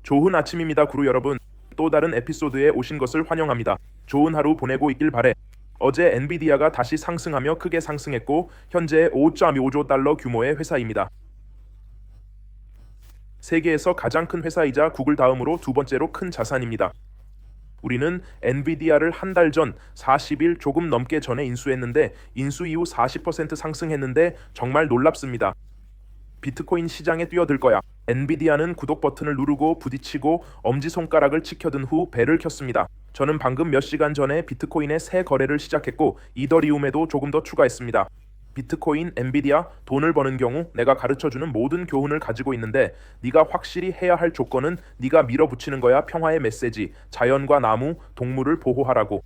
좋은 아침입니다, 구루 여러분. 또 다른 에피소드에 오신 것을 환영합니다. 좋은 하루 보내고 있길 바래. 어제 엔비디아가 다시 상승하며 크게 상승했고 현재 5.25조 달러 규모의 회사입니다. 세계에서 가장 큰 회사이자 구글 다음으로 두 번째로 큰 자산입니다. 우리는 엔비디아를 한 달 전 40일 조금 넘게 전에 인수했는데 인수 이후 40% 상승했는데 정말 놀랍습니다. 비트코인 시장에 뛰어들 거야. 엔비디아는 구독 버튼을 누르고 부딪히고 엄지손가락을 치켜든 후 벨을 켰습니다. 저는 방금 몇 시간 전에 비트코인의 새 거래를 시작했고 이더리움에도 조금 더 추가했습니다. 비트코인, 엔비디아, 돈을 버는 경우 내가 가르쳐주는 모든 교훈을 가지고 있는데 네가 확실히 해야 할 조건은 네가 밀어붙이는 거야. 평화의 메시지, 자연과 나무, 동물을 보호하라고.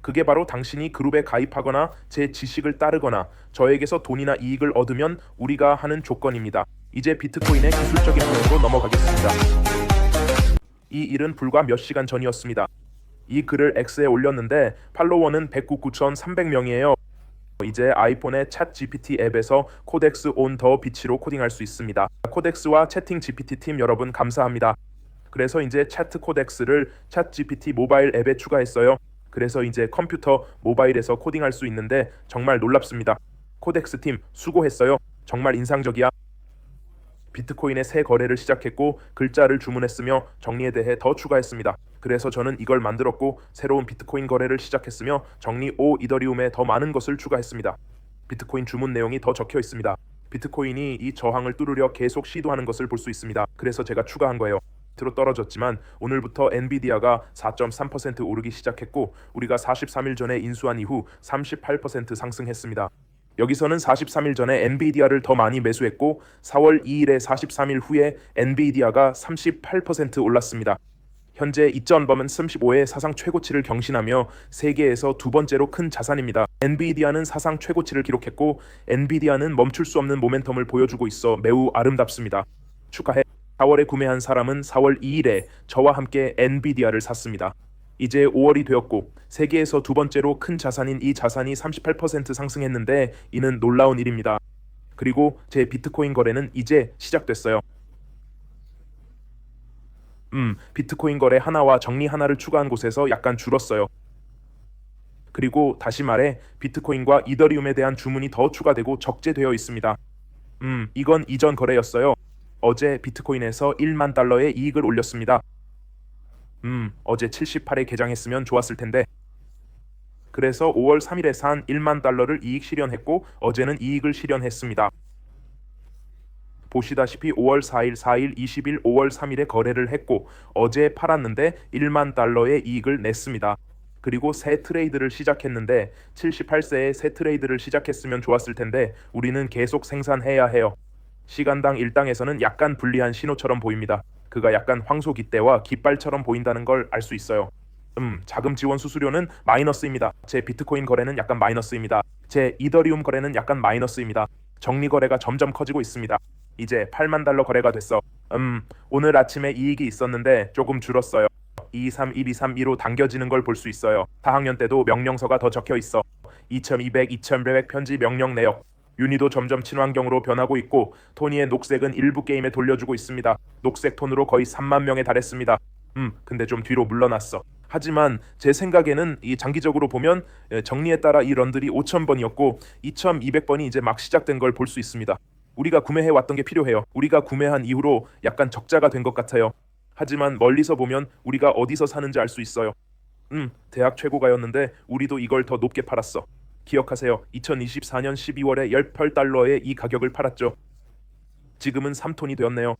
그게 바로 당신이 그룹에 가입하거나 제 지식을 따르거나 저에게서 돈이나 이익을 얻으면 우리가 하는 조건입니다. 이제 비트코인의 기술적인 부분으로 넘어가겠습니다. 이 일은 불과 몇 시간 전이었습니다. 이 글을 X에 올렸는데 팔로워는 109,300명이에요. 이제 아이폰의 챗 GPT 앱에서 코덱스 온 더 비치로 코딩할 수 있습니다. 코덱스와 채팅 GPT 팀 여러분 감사합니다. 그래서 이제 차트 코덱스를 챗 GPT 모바일 앱에 추가했어요. 그래서 이제 컴퓨터, 모바일에서 코딩할 수 있는데 정말 놀랍습니다. 코덱스 팀 수고했어요. 정말 인상적이야. 비트코인의 새 거래를 시작했고 글자를 주문했으며 정리에 대해 더 추가했습니다. 그래서 저는 이걸 만들었고 새로운 비트코인 거래를 시작했으며 정리 5 이더리움에 더 많은 것을 추가했습니다. 비트코인 주문 내용이 더 적혀 있습니다. 비트코인이 이 저항을 뚫으려 계속 시도하는 것을 볼 수 있습니다. 그래서 제가 추가한 거예요. 밑으로 떨어졌지만 오늘부터 엔비디아가 4.3% 오르기 시작했고 우리가 43일 전에 인수한 이후 38% 상승했습니다. 여기서는 43일 전에 엔비디아를 더 많이 매수했고 4월 2일에 43일 후에 엔비디아가 38% 올랐습니다. 현재 이전범은 35의 사상 최고치를 경신하며 세계에서 두 번째로 큰 자산입니다. 엔비디아는 사상 최고치를 기록했고 엔비디아는 멈출 수 없는 모멘텀을 보여주고 있어 매우 아름답습니다. 축하해. 4월에 구매한 사람은 4월 2일에 저와 함께 엔비디아를 샀습니다. 이제 5월이 되었고 세계에서 두 번째로 큰 자산인 이 자산이 38% 상승했는데 이는 놀라운 일입니다. 그리고 제 비트코인 거래는 이제 시작됐어요. 비트코인 거래 하나와 정리 하나를 추가한 곳에서 약간 줄었어요. 그리고 다시 말해 비트코인과 이더리움에 대한 주문이 더 추가되고 적재되어 있습니다. 이건 이전 거래였어요. 어제 비트코인에서 1만 달러의 이익을 올렸습니다. 어제 78에 개장했으면 좋았을 텐데. 그래서 5월 3일에 산 1만 달러를 이익 실현했고 어제는 이익을 실현했습니다. 보시다시피 5월 4일, 4일, 20일, 5월 3일에 거래를 했고 어제 팔았는데 1만 달러의 이익을 냈습니다. 그리고 새 트레이드를 시작했는데 78세에 새 트레이드를 시작했으면 좋았을 텐데 우리는 계속 생산해야 해요. 시간당 일당에서는 약간 불리한 신호처럼 보입니다. 그가 약간 황소깃대와 깃발처럼 보인다는 걸 알 수 있어요. 자금 지원 수수료는 마이너스입니다. 제 비트코인 거래는 약간 마이너스입니다. 제 이더리움 거래는 약간 마이너스입니다. 정리 거래가 점점 커지고 있습니다. 이제 8만 달러 거래가 됐어. 오늘 아침에 이익이 있었는데 조금 줄었어요. 223, 123, 2로 당겨지는 걸 볼 수 있어요. 4학년 때도 명령서가 더 적혀 있어. 2200, 2100 편지 명령 내역. 윤희도 점점 친환경으로 변하고 있고 토니의 녹색은 일부 게임에 돌려주고 있습니다. 녹색 톤으로 거의 3만 명에 달했습니다. 근데 좀 뒤로 물러났어. 하지만 제 생각에는 이 장기적으로 보면 정리에 따라 이 런들이 5,000번이었고 2,200번이 이제 막 시작된 걸 볼 수 있습니다. 우리가 구매해 왔던 게 필요해요. 우리가 구매한 이후로 약간 적자가 된 것 같아요. 하지만 멀리서 보면 우리가 어디서 사는지 알 수 있어요. 대학 최고가였는데 우리도 이걸 더 높게 팔았어. 기억하세요. 2024년 12월에 18달러에 이 가격을 팔았죠. 지금은 3톤이 되었네요.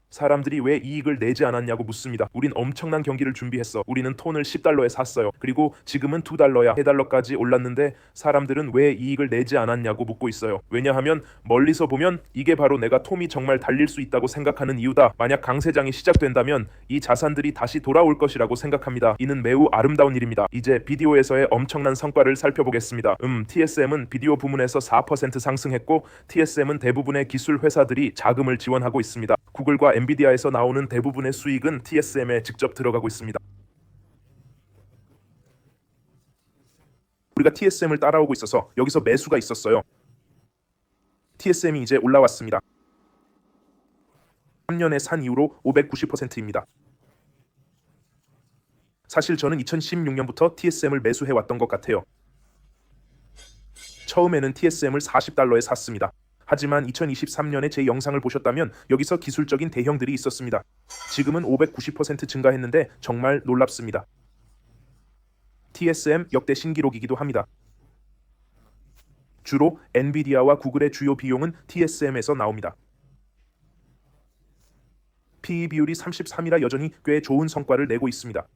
사람들이 왜 이익을 내지 않았냐고 묻습니다. 우린 엄청난 경기를 준비했어. 우리는 톤을 10달러에 샀어요. 그리고 지금은 2달러야. 3달러까지 올랐는데 사람들은 왜 이익을 내지 않았냐고 묻고 있어요. 왜냐하면 멀리서 보면 이게 바로 내가 톰이 정말 달릴 수 있다고 생각하는 이유다. 만약 강세장이 시작된다면 이 자산들이 다시 돌아올 것이라고 생각합니다. 이는 매우 아름다운 일입니다. 이제 비디오에서의 엄청난 성과를 살펴보겠습니다. TSM은 비디오 부문에서 4% 상승했고 TSM은 대부분의 기술 회사들이 자금을 지원하고 있습니다. 구글과 엔비디아에서 나오는 대부분의 수익은 TSM에 직접 들어가고 있습니다. 우리가 TSM을 따라오고 있어서 여기서 매수가 있었어요. TSM이 이제 올라왔습니다. 3년에 산 이후로 590%입니다. 사실 저는 2016년부터 TSM을 매수해 왔던 것 같아요. 처음에는 TSM을 40달러에 샀습니다. 하지만 2023년에 제 영상을 보셨다면 여기서 기술적인 대형들이 있었습니다. 지금은 590% 증가했는데 정말 놀랍습니다. TSM 역대 신기록이기도 합니다. 주로 엔비디아와 구글의 주요 비용은 TSM에서 나옵니다. PE 비율이 33이라 여전히 꽤 좋은 성과를 내고 있습니다.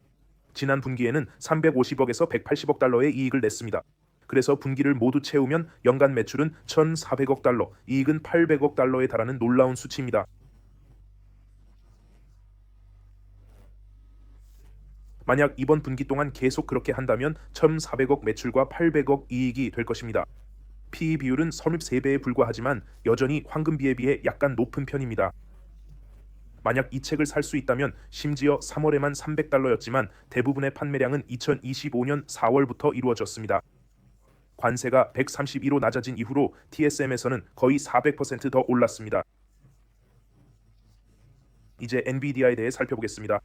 지난 분기에는 350억에서 180억 달러의 이익을 냈습니다. 그래서 분기를 모두 채우면 연간 매출은 1,400억 달러, 이익은 800억 달러에 달하는 놀라운 수치입니다. 만약 이번 분기 동안 계속 그렇게 한다면 1,400억 매출과 800억 이익이 될 것입니다. PE 비율은 33배에 불과하지만 여전히 황금비에 비해 약간 높은 편입니다. 만약 이 책을 살 수 있다면 심지어 3월에만 300달러였지만 대부분의 판매량은 2025년 4월부터 이루어졌습니다. 관세가 132로 낮아진 이후로 TSM에서는 거의 400% 더 올랐습니다. 이제 엔비디아에 대해 살펴보겠습니다.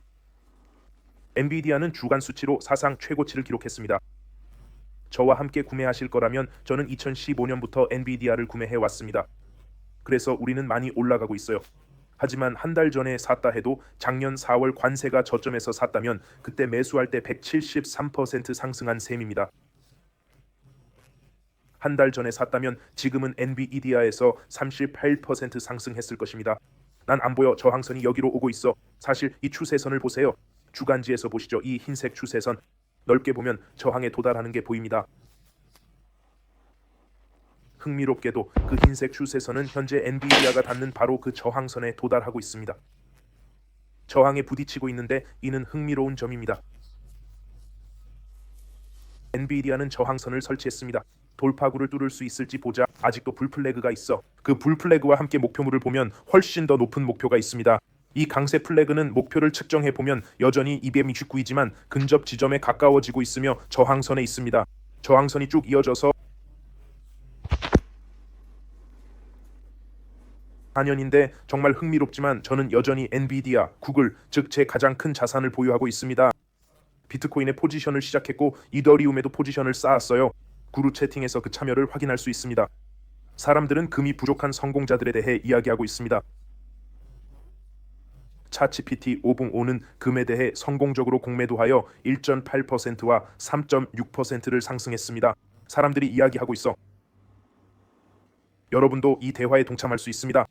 엔비디아는 주간 수치로 사상 최고치를 기록했습니다. 저와 함께 구매하실 거라면 저는 2015년부터 엔비디아를 구매해 왔습니다. 그래서 우리는 많이 올라가고 있어요. 하지만 한 달 전에 샀다 해도 작년 4월 관세가 저점에서 샀다면 그때 매수할 때 173% 상승한 셈입니다. 한 달 전에 샀다면 지금은 엔비디아에서 38% 상승했을 것입니다. 난 안 보여. 저항선이 여기로 오고 있어. 사실 이 추세선을 보세요. 주간지에서 보시죠. 이 흰색 추세선. 넓게 보면 저항에 도달하는 게 보입니다. 흥미롭게도 그 흰색 추세선은 현재 엔비디아가 닿는 바로 그 저항선에 도달하고 있습니다. 저항에 부딪히고 있는데 이는 흥미로운 점입니다. 엔비디아는 저항선을 설치했습니다. 돌파구를 뚫을 수 있을지 보자. 아직도 불플래그가 있어. 그 불플래그와 함께 목표물을 보면 훨씬 더 높은 목표가 있습니다. 이 강세 플래그는 목표를 측정해 보면 여전히 229이지만 근접 지점에 가까워지고 있으며 저항선에 있습니다. 저항선이 쭉 이어져서 4년인데 정말 흥미롭지만 저는 여전히 엔비디아, 구글, 즉 제 가장 큰 자산을 보유하고 있습니다. 비트코인에 포지션을 시작했고 이더리움에도 포지션을 쌓았어요. 구루 채팅에서 그 참여를 확인할 수 있습니다. 사람들은 금이 부족한 성공자들에 대해 이야기하고 있습니다. 챗GPT 5.5는 금에 대해 성공적으로 공매도하여 1.8%와 3.6%를 상승했습니다. 사람들이 이야기하고 있어. 여러분도 이 대화에 동참할 수 있습니다.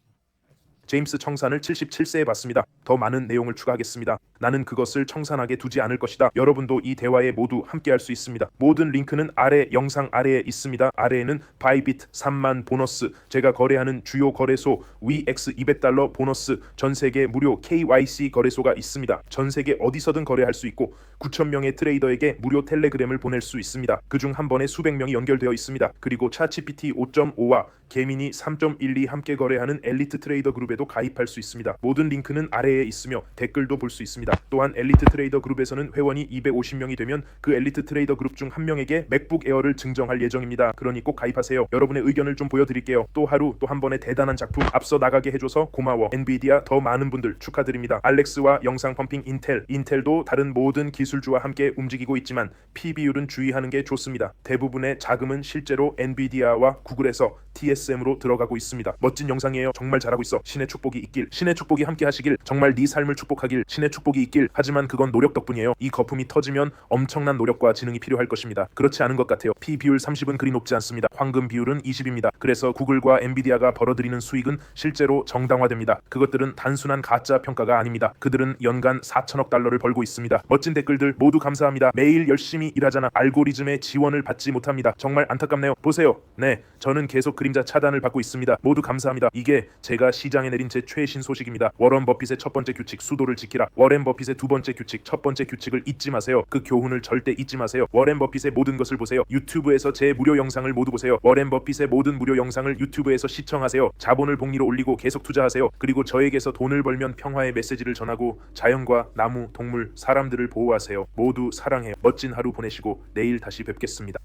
제임스 청산을 77세에 봤습니다. 더 많은 내용을 추가하겠습니다. 나는 그것을 청산하게 두지 않을 것이다. 여러분도 이 대화에 모두 함께할 수 있습니다. 모든 링크는 아래 영상 아래에 있습니다. 아래에는 바이비트 3만 보너스, 제가 거래하는 주요 거래소 VX 200달러 보너스, 전세계 무료 KYC 거래소가 있습니다. 전세계 어디서든 거래할 수 있고 9,000명의 트레이더에게 무료 텔레그램을 보낼 수 있습니다. 그중 한 번에 수백 명이 연결되어 있습니다. 그리고 챗GPT 5.5와 개미니 3.12 함께 거래하는 엘리트 트레이더 그룹에도 가입할 수 있습니다. 모든 링크는 아래에 있으며 댓글도 볼 수 있습니다. 또한 엘리트 트레이더 그룹에서는 회원이 250명이 되면 그 엘리트 트레이더 그룹 중 한 명에게 맥북 에어를 증정할 예정입니다. 그러니 꼭 가입하세요. 여러분의 의견을 좀 보여드릴게요. 또 하루 또 한 번의 대단한 작품 앞서 나가게 해줘서 고마워. 엔비디아 더 많은 분들 축하드립니다. 알렉스와 영상 펌핑 인텔도 다른 모든 기술주와 함께 움직이고 있지만 P 비율은 주의하는 게 좋습니다. 대부분의 자금은 실제로 엔비디아와 구글에서 TSM으로 들어가고 있습니다. 멋진 영상이에요. 정말 잘하고 있어. 신의 축복이 있길. 신의 축복이 함께 하시길. 정말 네 삶을 축복하길. 신의 축복이 있길. 하지만 그건 노력 덕분이에요. 이 거품이 터지면 엄청난 노력과 지능이 필요할 것입니다. 그렇지 않은 것 같아요. P 비율 30은 그리 높지 않습니다. 황금 비율은 20입니다. 그래서 구글과 엔비디아가 벌어들이는 수익은 실제로 정당화됩니다. 그것들은 단순한 가짜 평가가 아닙니다. 그들은 연간 4천억 달러를 벌고 있습니다. 멋진 댓글들 모두 감사합니다. 매일 열심히 일하잖아. 알고리즘의 지원을 받지 못합니다. 정말 안타깝네요. 보세요. 네, 저는 계속 그림자 차단을 받고 있습니다. 모두 감사합니다. 이게 제가 시장에 내린 제 최신 소식입니다. 워런 버핏의 첫 번째 규칙, 수도를 지키라. 워렌 버핏의 두 번째 규칙, 첫 번째 규칙을 잊지 마세요. 그 교훈을 절대 잊지 마세요. 워렌 버핏의 모든 것을 보세요. 유튜브에서 제 무료 영상을 모두 보세요. 워렌 버핏의 모든 무료 영상을 유튜브에서 시청하세요. 자본을 복리로 올리고 계속 투자하세요. 그리고 저에게서 돈을 벌면 평화의 메시지를 전하고 자연과 나무, 동물, 사람들을 보호하세요. 모두 사랑해요. 멋진 하루 보내시고 내일 다시 뵙겠습니다.